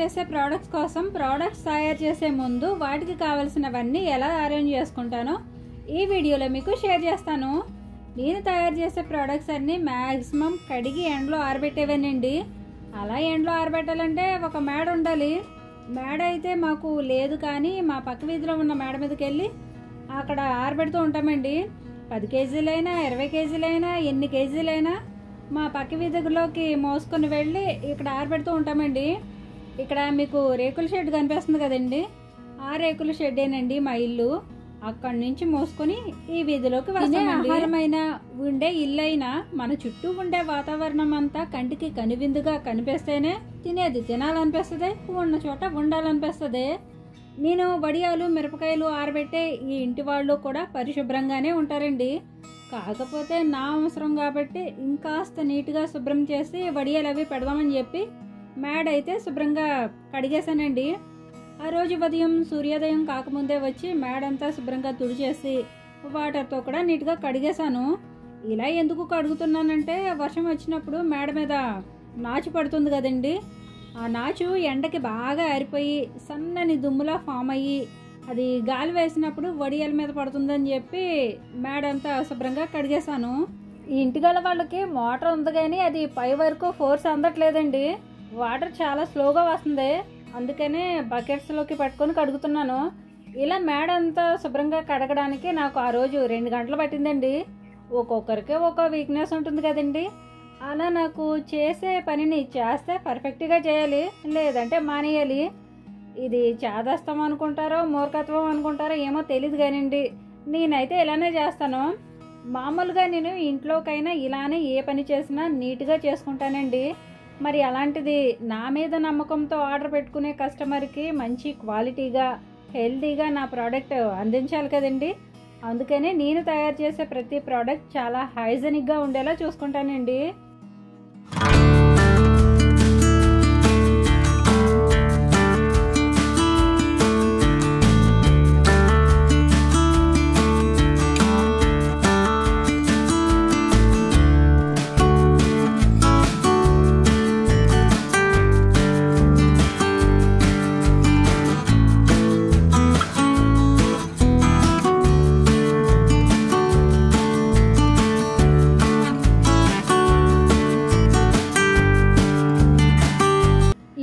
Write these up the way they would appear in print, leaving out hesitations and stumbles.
చేసే ప్రోడక్ట్స్ కోసం ప్రోడక్ట్స్ తయారు చేసే ముందు వాటికి కావాల్సినవన్నీ ఎలా అరేంజ్ చేసుకుంటానో ఈ వీడియోలో మీకు షేర్ చేస్తాను. నేను తయారు చేసే ప్రోడక్ట్స్ అన్నీ మ్యాక్సిమం కడిగి ఎండలో ఆరబెట్టేవేనండి. అలా ఎండలో ఆరబెట్టాలంటే ఒక మేడ ఉండాలి. మేడ అయితే మాకు లేదు, కానీ మా పక్క వీధిలో ఉన్న మేడ మీదకి వెళ్ళి అక్కడ ఆరబెడుతూ ఉంటామండి. 10 కేజీలైనా 20 కేజీలైనా ఎన్ని కేజీలైనా మా పక్క వీధిలోకి మోసుకొని వెళ్ళి ఇక్కడ ఆరబెడుతూ ఉంటామండి. ఇక్కడ మీకు రేకుల షెడ్ కనిపిస్తుంది కదండి, ఆ రేకుల షెడ్డేనండి మా ఇల్లు. అక్కడి నుంచి మోసుకొని ఈ వీధిలోకి వస్తామండి. ఆహారమైన ఉండే ఇల్లు అయినా మన చుట్టూ ఉండే వాతావరణం అంతా కంటికి కనువిందుగా కనిపిస్తేనే తినేది తినాలనిపిస్తుంది, ఉన్న చోట ఉండాలనిపిస్తుంది. నేను వడియాలు మిరపకాయలు ఆరబెట్టే ఈ ఇంటి వాళ్ళు కూడా పరిశుభ్రంగానే ఉంటారండి. కాకపోతే నా అవసరం కాబట్టి ఇంకాస్త నీట్గా శుభ్రం చేసి వడియాలు అవి పెడదామని చెప్పి మేడ అయితే శుభ్రంగా కడిగేశానండి. ఆ రోజు ఉదయం సూర్యోదయం కాకముందే వచ్చి మేడంతా శుభ్రంగా తుడిచేసి వాటర్తో కూడా నీట్గా కడిగేశాను. ఇలా ఎందుకు కడుగుతున్నానంటే వర్షం వచ్చినప్పుడు మేడ మీద నాచు పడుతుంది కదండి, ఆ నాచు ఎండకి బాగా ఆరిపోయి సన్నని దుమ్ములా ఫామ్ అయ్యి అది గాలి వేసినప్పుడు వడియాల మీద పడుతుందని చెప్పి మేడంతా శుభ్రంగా కడిగేశాను. ఈ ఇంటిగల వాళ్ళకి మోటార్ ఉంది, కానీ అది పై వరకు ఫోర్స్ అందట్లేదండి. వాటర్ చాలా స్లోగా వస్తుంది, అందుకనే బకెట్స్లోకి పట్టుకొని కడుగుతున్నాను. ఇలా మేడ అంతా శుభ్రంగా కడగడానికి నాకు ఆ రోజు 2 గంటలు పట్టిందండి. ఒక్కొక్కరికి ఒక్కో వీక్నెస్ ఉంటుంది కదండి. అలా నాకు చేసే పనిని చేస్తే పర్ఫెక్ట్గా చేయాలి, లేదంటే మానేయాలి. ఇది చాదస్తం అనుకుంటారో మూర్ఖత్వం అనుకుంటారో ఏమో తెలియదు కానివ్వండి, నేనైతే ఇలానే చేస్తాను. మామూలుగా నేను ఇంట్లోకైనా ఇలానే ఏ పని చేసినా నీట్గా చేసుకుంటానండి. మరి అలాంటిది నా మీద నమ్మకంతో ఆర్డర్ పెట్టుకునే కస్టమర్కి మంచి క్వాలిటీగా హెల్తీగా నా ప్రోడక్ట్ అందించాలి కదండి. అందుకనే నేను తయారు చేసే ప్రతి ప్రోడక్ట్ చాలా హైజెనిక్గా ఉండేలా చూసుకుంటానండి.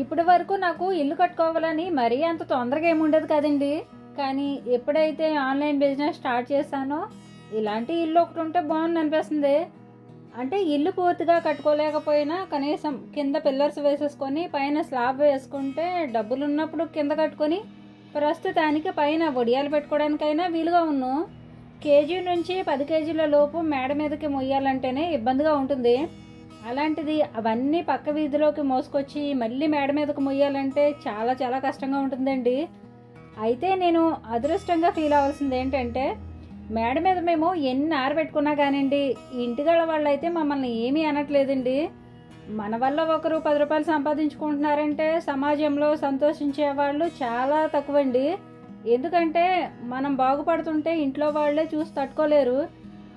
ఇప్పటి వరకు నాకు ఇల్లు కట్టుకోవాలని మరీ అంత తొందరగా ఏముండదు కదండి. కానీ ఎప్పుడైతే ఆన్లైన్ బిజినెస్ స్టార్ట్ చేశానో ఇలాంటి ఇల్లు ఒకటి ఉంటే బాగుంది అనిపిస్తుంది. అంటే ఇల్లు పూర్తిగా కట్టుకోలేకపోయినా కనీసం కింద పిల్లర్స్ వేసేసుకొని పైన స్లాబ్ వేసుకుంటే డబ్బులు ఉన్నప్పుడు కింద కట్టుకొని ప్రస్తుతానికి పైన వడియాలు పెట్టుకోవడానికైనా వీలుగా ఉన్నాను. కేజీ నుంచి 10 కేజీల లోపు మేడ మీదకి మొయ్యాలంటేనే ఇబ్బందిగా ఉంటుంది. అలాంటిది అవన్నీ పక్క వీధిలోకి మోసుకొచ్చి మళ్ళీ మేడ మీదకు మొయ్యాలంటే చాలా చాలా కష్టంగా ఉంటుందండి. అయితే నేను అదృష్టంగా ఫీల్ అవ్వాల్సింది ఏంటంటే మేడ మీద మేము ఎన్ని ఆరబెట్టుకున్నా కానివ్వండి, ఇంటిగల వాళ్ళు అయితే మమ్మల్ని ఏమీ అనట్లేదండి. మన వల్ల ఒకరు 10 రూపాయలు సంపాదించుకుంటున్నారంటే సమాజంలో సంతోషించే వాళ్ళు చాలా తక్కువండి. ఎందుకంటే మనం బాగుపడుతుంటే ఇంట్లో వాళ్ళే చూసి తట్టుకోలేరు.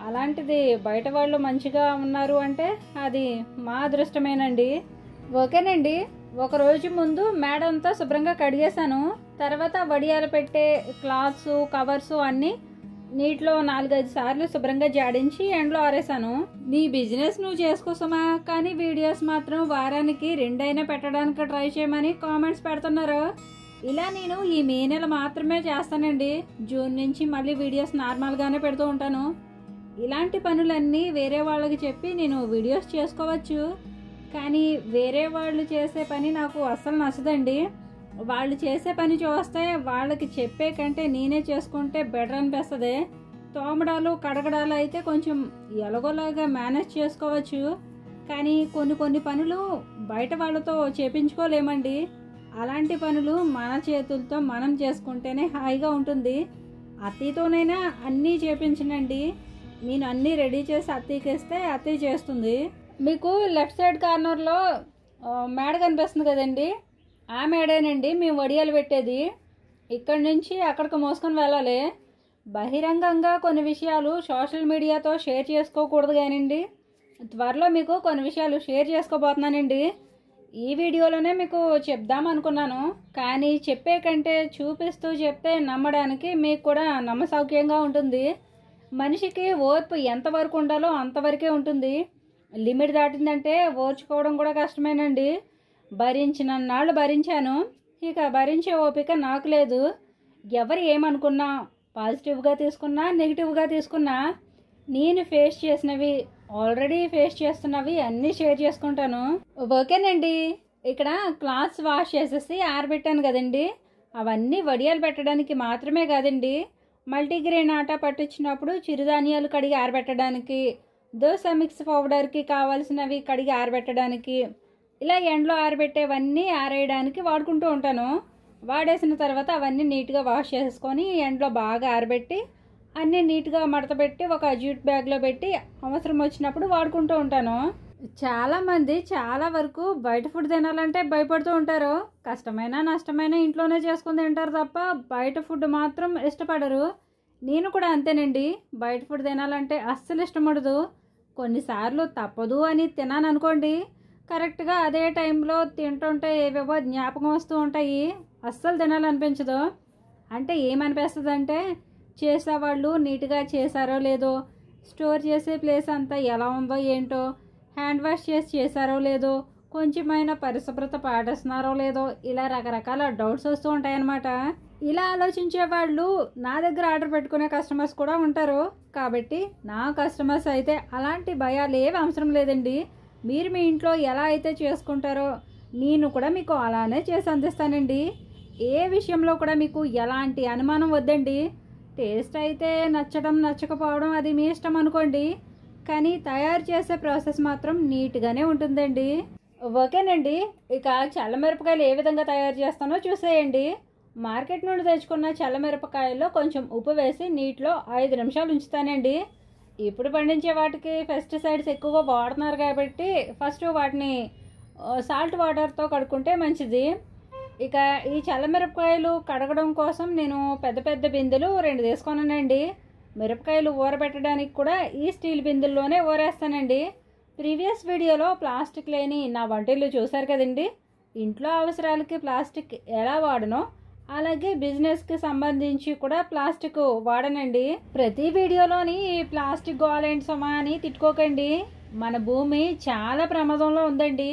అలాంటిది బయట వాళ్ళు మంచిగా ఉన్నారు అంటే అది మా అదృష్టమేనండి. ఓకేనండి, ఒక రోజు ముందు మేడ అంతా శుభ్రంగా కడిగేశాను. తర్వాత వడియాలు పెట్టే క్లాత్స్ కవర్స్ అన్నీ నీటిలో 4-5 సార్లు శుభ్రంగా జాడించి ఎండలో ఆరేసాను. నీ బిజినెస్ నువ్వు చేసుకోసమా, కానీ వీడియోస్ మాత్రం వారానికి 2 అయినా పెట్టడానికి ట్రై చేయమని కామెంట్స్ పెడుతున్నారు. ఇలా నేను ఈ మే నెల మాత్రమే చేస్తానండి. జూన్ నుంచి మళ్ళీ వీడియోస్ నార్మల్గానే పెడుతూ ఉంటాను. ఇలాంటి పనులన్నీ వేరే వాళ్ళకి చెప్పి నేను వీడియోస్ చేసుకోవచ్చు, కానీ వేరే వాళ్ళు చేసే పని నాకు అస్సలు నచ్చదండి. వాళ్ళు చేసే పని చూస్తే వాళ్ళకి చెప్పే కంటే నేనే చేసుకుంటే బెటర్ అనిపిస్తుంది. తోమడాలు కడగడాలు అయితే కొంచెం ఎలాగోలాగా మేనేజ్ చేసుకోవచ్చు, కానీ కొన్ని పనులు బయట వాళ్ళతో చేపించుకోలేమండి. అలాంటి పనులు మన చేతులతో మనం చేసుకుంటేనే హాయిగా ఉంటుంది. అత్తయ్యతోనైనా అన్నీ చేపించనండి. నేను అన్నీ రెడీ చేసి అత్తయ్యకిస్తే అత్తయ్య చేస్తుంది. మీకు లెఫ్ట్ సైడ్ కార్నర్లో మేడ కనిపిస్తుంది కదండి, ఆ మేడేనండి మేము వడియాలు పెట్టేది. ఇక్కడి నుంచి అక్కడికి మోసుకొని వెళ్ళాలి. బహిరంగంగా కొన్ని విషయాలు సోషల్ మీడియాతో షేర్ చేసుకోకూడదు కానివ్వండి, త్వరలో మీకు కొన్ని విషయాలు షేర్ చేసుకోబోతున్నానండి. ఈ వీడియోలోనే మీకు చెప్దాం అనుకున్నాను, కానీ చెప్పే కంటే చూపిస్తూ చెప్తే నమ్మడానికి మీకు కూడా నమ్మసౌక్యంగా ఉంటుంది. మనిషికి ఓర్పు ఎంతవరకు ఉండాలో అంతవరకే ఉంటుంది. లిమిట్ దాటిందంటే ఓర్చుకోవడం కూడా కష్టమేనండి. భరించినన్నాళ్ళు భరించాను, ఇక భరించే ఓపిక నాకు లేదు. ఎవరు ఏమనుకున్నా, పాజిటివ్గా తీసుకున్నా నెగిటివ్గా తీసుకున్నా, నేను ఫేస్ చేసినవి, ఆల్రెడీ ఫేస్ చేస్తున్నవి అన్నీ షేర్ చేసుకుంటాను. ఓకేనండి. ఇక్కడ క్లాత్స్ వాష్ చేసేసి ఆరబెట్టాను కదండి, అవన్నీ వడియాలు పెట్టడానికి మాత్రమే కాదండి, మల్టీగ్రెయిన్ ఆటా పట్టించినప్పుడు చిరుధాన్యాలు కడిగి ఆరబెట్టడానికి, దోశ మిక్స్ పౌడర్కి కావాల్సినవి కడిగి ఆరబెట్టడానికి, ఇలా ఎండలో ఆరబెట్టేవన్నీ ఆరేయడానికి వాడుకుంటూ ఉంటాను. వాడేసిన తర్వాత అవన్నీ నీట్గా వాష్ చేసుకొని ఎండలో బాగా ఆరబెట్టి అన్నీ నీట్గా మడతపెట్టి ఒక జ్యూట్ బ్యాగ్లో పెట్టి అవసరం వచ్చినప్పుడు వాడుకుంటూ ఉంటాను. చాలామంది చాలా వరకు బయట ఫుడ్ తినాలంటే భయపడుతూ ఉంటారు. కష్టమైనా నష్టమైనా ఇంట్లోనే చేసుకుని తింటారు తప్ప బయట ఫుడ్ మాత్రం ఇష్టపడరు. నేను కూడా అంతేనండి. బయట ఫుడ్ తినాలంటే అస్సలు ఇష్టపడదు. కొన్నిసార్లు తప్పదు అని తినాను అనుకోండి, కరెక్ట్గా అదే టైంలో తింటుంటే ఏవేవో జ్ఞాపకం వస్తూ ఉంటాయి, అస్సలు తినాలనిపించదు. అంటే ఏమనిపిస్తుంది అంటే, చేసేవాళ్ళు నీట్గా చేశారో లేదో, స్టోర్ చేసే ప్లేస్ అంతా ఎలా ఉందో ఏంటో, హ్యాండ్ వాష్ చేసి చేశారో లేదో, కొంచెమైనా పరిశుభ్రత పాటిస్తున్నారో లేదో, ఇలా రకరకాల డౌట్స్ వస్తూ ఉంటాయన్నమాట. ఇలా ఆలోచించే వాళ్ళు నా దగ్గర ఆర్డర్ పెట్టుకునే కస్టమర్స్ కూడా ఉంటారు. కాబట్టి నా కస్టమర్స్ అయితే అలాంటి భయాలు ఏవి అవసరం లేదండి. మీరు మీ ఇంట్లో ఎలా అయితే చేసుకుంటారో నేను కూడా మీకు అలానే చేసి అందిస్తానండి. ఏ విషయంలో కూడా మీకు ఎలాంటి అనుమానం వద్దండి. టేస్ట్ అయితే నచ్చడం నచ్చకపోవడం అది మీ ఇష్టం అనుకోండి, కానీ తయారు చేసే ప్రాసెస్ మాత్రం నీట్గానే ఉంటుందండి. ఓకేనండి. ఇక చల్లమిరపకాయలు ఏ విధంగా తయారు చేస్తానో చూసేయండి. మార్కెట్ నుండి తెచ్చుకున్న చల్లమిరపకాయల్లో కొంచెం ఉప్పు వేసి నీటిలో 5 నిమిషాలు ఉంచుతానండి. ఇప్పుడు పండించే వాటికి పెస్టిసైడ్స్ ఎక్కువగా వాడుతున్నారు కాబట్టి ఫస్ట్ వాటిని సాల్ట్ వాటర్తో కడుక్కుంటే మంచిది. ఇక ఈ చల్లమిరపకాయలు కడగడం కోసం నేను పెద్ద పెద్ద బిందెలు 2 తీసుకున్నానండి. మిరపకాయలు ఊరబెట్టడానికి కూడా ఈ స్టీల్ బిందెల్లోనే ఊరేస్తానండి. ప్రీవియస్ వీడియోలో ప్లాస్టిక్ లేని నా వంటలు చూశారు కదండి. ఇంట్లో అవసరాలకి ప్లాస్టిక్ ఎలా వాడనో అలాగే బిజినెస్కి సంబంధించి కూడా ప్లాస్టిక్ వాడనండి. ప్రతి వీడియోలోని ప్లాస్టిక్ గోలేంటి సుమా అని తిట్టుకోకండి. మన భూమి చాలా ప్రమాదంలో ఉందండి.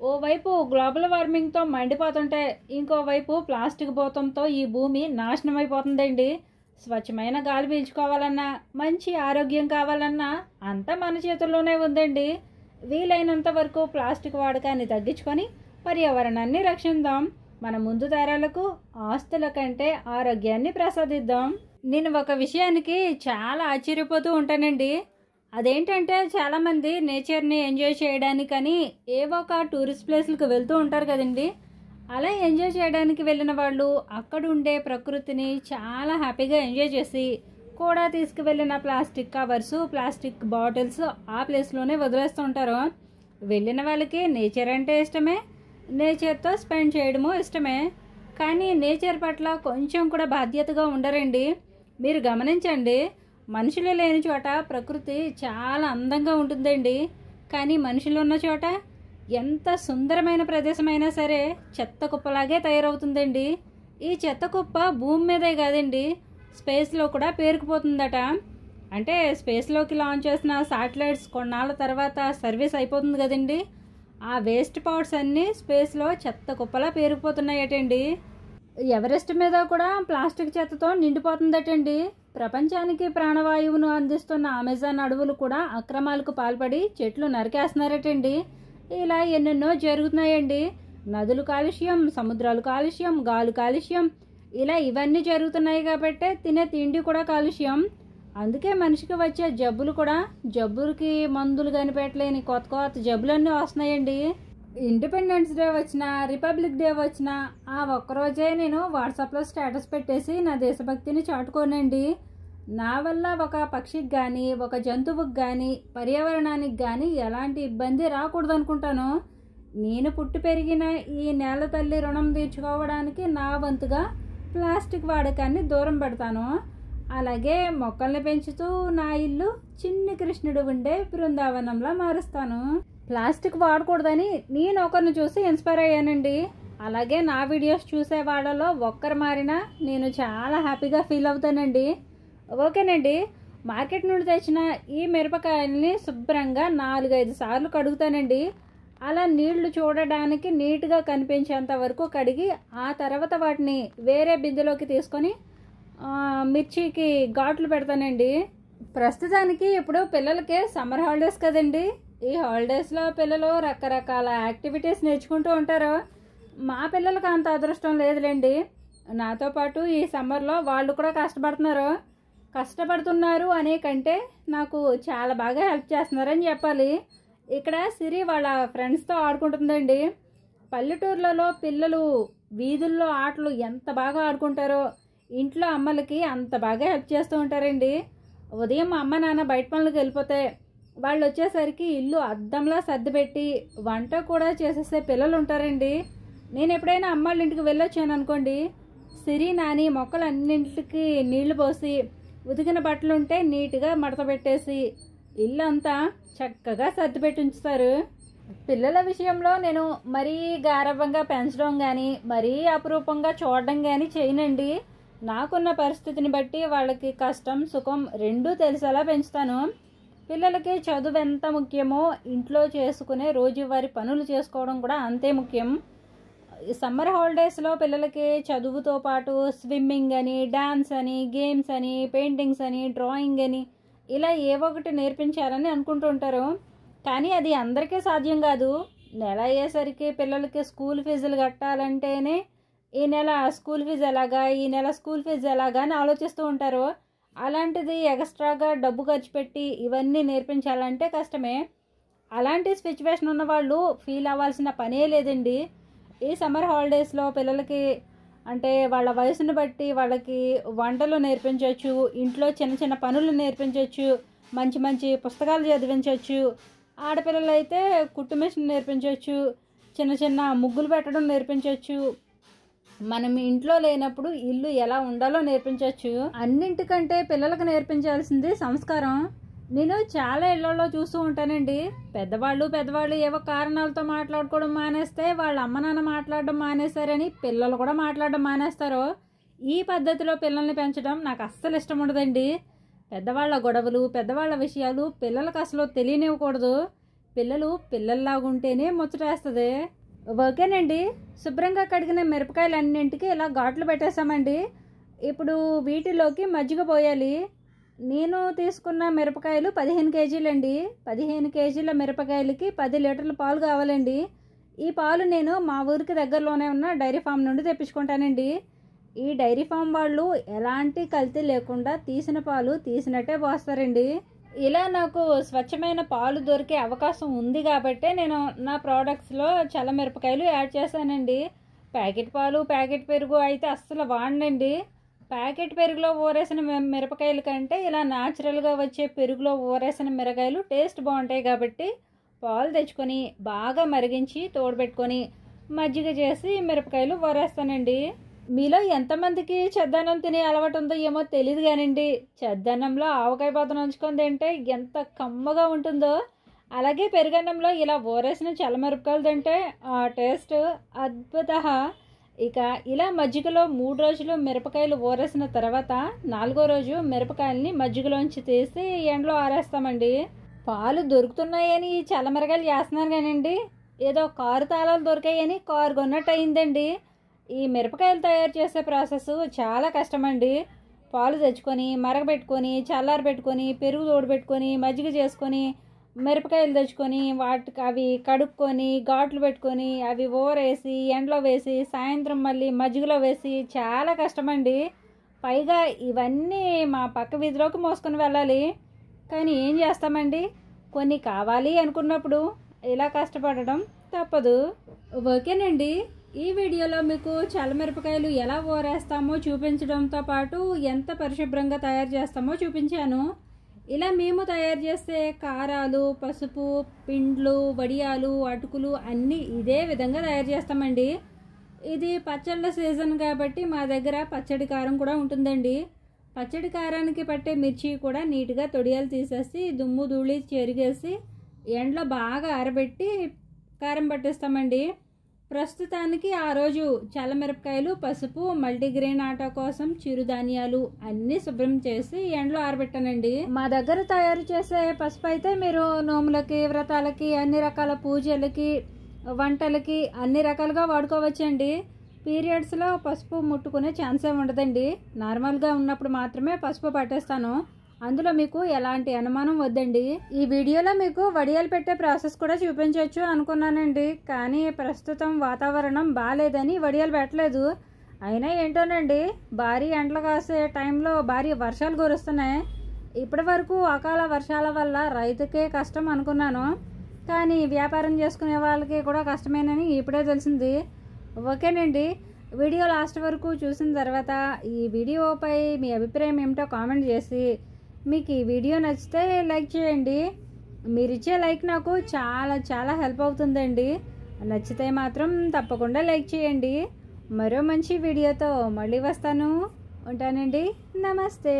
ఓవైపు గ్లోబల్ వార్మింగ్తో మండిపోతుంటే ఇంకోవైపు ప్లాస్టిక్ భూతంతో ఈ భూమి నాశనం అయిపోతుందండి. స్వచ్ఛమైన గాలి పీల్చుకోవాలన్నా, మంచి ఆరోగ్యం కావాలన్నా అంతా మన చేతుల్లోనే ఉందండి. వీలైనంత వరకు ప్లాస్టిక్ వాడకాన్ని తగ్గించుకొని పర్యావరణాన్ని రక్షిద్దాం. మన ముందు తరాలకు ఆస్తుల కంటే ఆరోగ్యాన్ని ప్రసాదిద్దాం. నేను ఒక విషయానికి చాలా ఆశ్చర్యపోతూ ఉంటానండి. అదేంటంటే, చాలామంది నేచర్ని ఎంజాయ్ చేయడానికని ఏవో ఒక టూరిస్ట్ ప్లేస్లకు వెళ్తూ ఉంటారు కదండి. అలా ఎంజాయ్ చేయడానికి వెళ్ళిన వాళ్ళు అక్కడుండే ప్రకృతిని చాలా హ్యాపీగా ఎంజాయ్ చేసి కూడా తీసుకువెళ్ళిన ప్లాస్టిక్ కవర్సు, ప్లాస్టిక్ బాటిల్స్ ఆ ప్లేస్లోనే వదిలేస్తూ ఉంటారు. వెళ్ళిన వాళ్ళకి నేచర్ అంటే ఇష్టమే, నేచర్తో స్పెండ్ చేయడము ఇష్టమే, కానీ నేచర్ పట్ల కొంచెం కూడా బాధ్యతగా ఉండరండి. మీరు గమనించండి, మనుషులు లేని చోట ప్రకృతి చాలా అందంగా ఉంటుందండి, కానీ మనుషులు ఉన్న చోట ఎంత సుందరమైన ప్రదేశమైనా సరే చెత్త కుప్పలాగే తయారవుతుందండి. ఈ చెత్త కుప్ప భూమి మీదే కాదండి, స్పేస్లో కూడా పేరుకుపోతుందట. అంటే స్పేస్లోకి లాంచ్ చేసిన శాటిలైట్స్ కొన్నాళ్ళ తర్వాత సర్వీస్ అయిపోతుంది కదండి. ఆ వేస్ట్ పౌడర్స్ అన్నీ స్పేస్లో చెత్త కుప్పలా పేరుకుపోతున్నాయటండి. ఎవరెస్ట్ మీద కూడా ప్లాస్టిక్ చెత్తతో నిండిపోతుందటండి. ప్రపంచానికి ప్రాణవాయువును అందిస్తున్న అమెజాన్ అడవులు కూడా అక్రమాలకు పాల్పడి చెట్లు నరికేస్తున్నారటండి. ఇలా ఎన్నెన్నో జరుగుతున్నాయండి. నదులు కాలుష్యం, సముద్రాలు కాలుష్యం, గాలి కాలుష్యం, ఇలా ఇవన్నీ జరుగుతున్నాయి కాబట్టే తినే తిండి కూడా కాలుష్యం. అందుకే మనిషికి వచ్చే జబ్బులు కూడా జబ్బులకి మందులు కనిపెట్టలేని కొత్త కొత్త జబ్బులన్నీ వస్తున్నాయండి. ఇండిపెండెన్స్ డే వచ్చినా, రిపబ్లిక్ డే వచ్చినా ఆ ఒక్కరోజే నేను వాట్సాప్లో స్టేటస్ పెట్టేసి నా దేశభక్తిని చాటుకోనండి. నా వల్ల ఒక పక్షికి కానీ, ఒక జంతువుకి కానీ, పర్యావరణానికి కానీ ఎలాంటి ఇబ్బంది రాకూడదు అనుకుంటాను. నేను పుట్టి పెరిగిన ఈ నేల తల్లి రుణం తీర్చుకోవడానికి నా వంతుగా ప్లాస్టిక్ వాడకాన్ని దూరం పెడతాను. అలాగే మొక్కల్ని పెంచుతూ నా ఇల్లు చిన్ని కృష్ణుడు ఉండే బృందావనంలా మారుస్తాను. ప్లాస్టిక్ వాడకూడదని నేను ఒకరిని చూసి ఇన్స్పైర్ అయ్యానండి. అలాగే నా వీడియోస్ చూసే వాళ్ళలో ఒక్కరు మారినా నేను చాలా హ్యాపీగా ఫీల్ అవుతానండి. ఓకేనండి, మార్కెట్ నుండి తెచ్చిన ఈ మిరపకాయల్ని శుభ్రంగా 4-5 సార్లు కడుగుతానండి. అలా నీళ్లు చూడడానికి నీట్గా కనిపించేంత వరకు కడిగి ఆ తర్వాత వాటిని వేరే బిందెలోకి తీసుకొని మిర్చికి ఘాట్లు పెడతానండి. ప్రస్తుతానికి ఇప్పుడు పిల్లలకి సమ్మర్ హాలిడేస్ కదండి. ఈ హాలిడేస్లో పిల్లలు రకరకాల యాక్టివిటీస్ నేర్చుకుంటూ ఉంటారు. మా పిల్లలకి అంత అదృష్టం లేదులేండి. నాతో పాటు ఈ సమ్మర్లో వాళ్ళు కూడా కష్టపడుతున్నారు అనే కంటే నాకు చాలా బాగా హెల్ప్ చేస్తున్నారని చెప్పాలి. ఇక్కడ సిరి వాళ్ళ ఫ్రెండ్స్తో ఆడుకుంటుందండి. పల్లెటూర్లలో పిల్లలు వీధుల్లో ఆటలు ఎంత బాగా ఆడుకుంటారో ఇంట్లో అమ్మలకి అంత బాగా హెల్ప్ చేస్తూ ఉంటారండి. ఉదయం మా అమ్మ నాన్న బయట పనులకు వెళ్ళిపోతే వాళ్ళు వచ్చేసరికి ఇల్లు అద్దంలా సర్దిపెట్టి వంట కూడా చేసేసే పిల్లలు ఉంటారండి. నేను ఎప్పుడైనా అమ్మాళ్ళ ఇంటికి వెళ్ళొచ్చాను అనుకోండి, సిరి నాని మొక్కలన్నింటికి నీళ్లు పోసి ఉతికిన బట్టలు ఉంటే నీట్గా మడత పెట్టేసి ఇల్లంతా చక్కగా సర్దిపెట్టి ఉంచుతారు. పిల్లల విషయంలో నేను మరీ గారవంగా పెంచడం కానీ మరీ అపురూపంగా చూడడం కానీ చేయనండి. నాకున్న పరిస్థితిని బట్టి వాళ్ళకి కష్టం సుఖం రెండూ తెలిసేలా పెంచుతాను. పిల్లలకి చదువు ఎంత ముఖ్యమో ఇంట్లో చేసుకునే రోజువారీ పనులు చేసుకోవడం కూడా అంతే ముఖ్యం. సమ్మర్ హాలిడేస్లో పిల్లలకి చదువుతో పాటు స్విమ్మింగ్ అని, డాన్స్ అని, గేమ్స్ అని, పెయింటింగ్స్ అని, డ్రాయింగ్ అని ఇలా ఏవో ఒకటి నేర్పించాలని అనుకుంటూ ఉంటారు. కానీ అది అందరికీ సాధ్యం కాదు. నెల అయ్యేసరికి పిల్లలకి స్కూల్ ఫీజులు కట్టాలంటేనే ఈ నెల స్కూల్ ఫీజు ఎలాగా, ఈ నెల స్కూల్ ఫీజు ఎలాగా అని ఆలోచిస్తూ ఉంటారు. అలాంటిది ఎక్స్ట్రాగా డబ్బు ఖర్చు పెట్టి ఇవన్నీ నేర్పించాలంటే కష్టమే. అలాంటి సిచ్యువేషన్ ఉన్న వాళ్ళు ఫీల్ అవ్వాల్సిన పనే లేదండి. ఈ సమ్మర్ హాలిడేస్లో పిల్లలకి అంటే వాళ్ళ వయసును బట్టి వాళ్ళకి వంటలు నేర్పించవచ్చు, ఇంట్లో చిన్న చిన్న పనులు నేర్పించవచ్చు, మంచి మంచి పుస్తకాలు చదివించవచ్చు. ఆడపిల్లలు అయితే కుట్టు మిషన్ నేర్పించవచ్చు, చిన్న చిన్న ముగ్గులు పెట్టడం నేర్పించవచ్చు. మనం ఇంట్లో లేనప్పుడు ఇల్లు ఎలా ఉండాలో నేర్పించవచ్చు. అన్నింటికంటే పిల్లలకు నేర్పించాల్సింది సంస్కారం. నేను చాలా ఇళ్లలో చూస్తూ ఉంటానండి. పెద్దవాళ్ళు ఏవో కారణాలతో మాట్లాడుకోవడం మానేస్తే వాళ్ళ అమ్మ నాన్న మాట్లాడడం మానేశారని పిల్లలు కూడా మాట్లాడడం మానేస్తారు. ఈ పద్ధతిలో పిల్లల్ని పెంచడం నాకు అస్సలు ఇష్టం ఉండదండి. పెద్దవాళ్ళ గొడవలు, పెద్దవాళ్ళ విషయాలు పిల్లలకు అసలు తెలియనివ్వకూడదు. పిల్లలు పిల్లల్లాగుంటేనే ముచ్చటేస్తుంది. ఓకేనండి, శుభ్రంగా కడిగిన మిరపకాయలన్నింటికి ఇలా ఘాట్లు పెట్టేసామండి. ఇప్పుడు వీటిలోకి మజ్జిగ పోయాలి. నేను తీసుకున్న మిరపకాయలు 15 కేజీలండి. 15 కేజీల మిరపకాయలకి 10 లీటర్ల పాలు కావాలండి. ఈ పాలు నేను మా ఊరికి దగ్గరలోనే ఉన్న డైరీ ఫామ్ నుండి తెప్పించుకుంటానండి. ఈ డైరీ ఫామ్ వాళ్ళు ఎలాంటి కల్తీ లేకుండా తీసిన పాలు తీసినట్టే పోస్తారండి. ఇలా నాకు స్వచ్ఛమైన పాలు దొరికే అవకాశం ఉంది కాబట్టే నేను నా ప్రోడక్ట్స్లో చల్ల మిరపకాయలు యాడ్ చేశానండి. ప్యాకెట్ పాలు, ప్యాకెట్ పెరుగు అయితే అస్సలు వాడనండి. ప్యాకెట్ పెరుగులో ఊరేసిన మిరపకాయల కంటే ఇలా న్యాచురల్గా వచ్చే పెరుగులో ఊరేసిన మిరపకాయలు టేస్ట్ బాగుంటాయి కాబట్టి పాలు తెచ్చుకొని బాగా మరిగించి తోడుపెట్టుకొని మజ్జిగ చేసి మిరపకాయలు ఊరేస్తానండి. మీలో ఎంతమందికి చెద్దన్నం తినే అలవాటు ఉందో ఏమో తెలియదు కానండి, చెద్దన్నంలో ఆవకాయ పాత నంచుకొని తింటే ఎంత కమ్మగా ఉంటుందో, అలాగే పెరుగన్నంలో ఇలా ఊరేసిన చల్లమిరపకాయలు తింటే ఆ టేస్ట్ అద్భుత. ఇక ఇలా మజ్జిగలో 3 రోజులు మిరపకాయలు ఊరేసిన తర్వాత 4వ రోజు మిరపకాయలని మజ్జిగలోంచి తీసి ఎండలో ఆరేస్తామండి. పాలు దొరుకుతున్నాయని ఈ చల్లమిరకాయలు చేస్తున్నాను కానండి, ఏదో కారు తాళాలు దొరికాయని కారు కొన్నట్టు అయిందండి. ఈ మిరపకాయలు తయారు చేసే ప్రాసెస్ చాలా కష్టమండి. పాలు తెచ్చుకొని మరగబెట్టుకొని చల్లారబెట్టుకొని పెరుగు తోడుపెట్టుకొని మజ్జిగ చేసుకొని మిరపకాయలు తెచ్చుకొని వాటికి అవి కడుక్కొని ఘాట్లు పెట్టుకొని అవి ఊరేసి ఎండలో వేసి సాయంత్రం మళ్ళీ మజ్జిగలో వేసి చాలా కష్టమండి. పైగా ఇవన్నీ మా పక్క వీధిలోకి మోసుకొని వెళ్ళాలి. కానీ ఏం చేస్తామండి, కొన్ని కావాలి అనుకున్నప్పుడు ఇలా కష్టపడడం తప్పదు. ఓకేనండి, ఈ వీడియోలో మీకు చల్లమిరపకాయలు ఎలా ఊరేస్తామో చూపించడంతో పాటు ఎంత పరిశుభ్రంగా తయారు చేస్తామో చూపించాను. ఇలా మేము తయారు చేసే కారాలు, పసుపు, పిండ్లు, వడియాలు, అటుకులు అన్నీ ఇదే విధంగా తయారు చేస్తామండి. ఇది పచ్చళ్ళ సీజన్ కాబట్టి మా దగ్గర పచ్చడి కారం కూడా ఉంటుందండి. పచ్చడి కారానికి పట్టే మిర్చి కూడా నీట్గా తొడియాలు తీసేసి దుమ్ము ధూళి చెరిగేసి ఎండలో బాగా ఆరబెట్టి కారం పట్టిస్తామండి. ప్రస్తుతానికి ఆ రోజు చల్లమిరపకాయలు, పసుపు, మల్టీగ్రెయిన్ ఆటా కోసం చిరుధాన్యాలు అన్నీ శుభ్రం చేసి ఎండలో ఆరబెట్టానండి. మా దగ్గర తయారు చేసే పసుపు అయితే మీరు నోములకి, వ్రతాలకి, అన్ని రకాల పూజలకి, వంటలకి అన్ని రకాలుగా వాడుకోవచ్చండి. పీరియడ్స్లో పసుపు ముట్టుకునే ఛాన్సే ఉండదండి. నార్మల్గా ఉన్నప్పుడు మాత్రమే పసుపు పట్టేస్తాను. అందులో మీకు ఎలాంటి అనుమానం వద్దండి. ఈ వీడియోలో మీకు వడియాలు పెట్టే ప్రాసెస్ కూడా చూపించవచ్చు అనుకున్నానండి, కానీ ప్రస్తుతం వాతావరణం బాగాలేదని వడియాలు పెట్టలేదు. అయినా ఏంటోనండి, భారీ ఎండలు కాసే టైంలో భారీ వర్షాలు కురుస్తున్నాయి. ఇప్పటి వరకు అకాల వర్షాల వల్ల రైతుకే కష్టం అనుకున్నాను, కానీ వ్యాపారం చేసుకునే వాళ్ళకి కూడా కష్టమేనని ఇప్పుడే తెలిసింది. ఓకేనండి, వీడియో లాస్ట్ వరకు చూసిన తర్వాత ఈ వీడియోపై మీ అభిప్రాయం ఏమిటో కామెంట్ చేసి, మీకు ఈ వీడియో నచ్చితే లైక్ చేయండి. మీరు ఇచ్చే లైక్ నాకు చాలా చాలా హెల్ప్ అవుతుందండి. నచ్చితే మాత్రం తప్పకుండా లైక్ చేయండి. మరో మంచి వీడియోతో మళ్ళీ వస్తాను. ఉంటానండి. నమస్తే.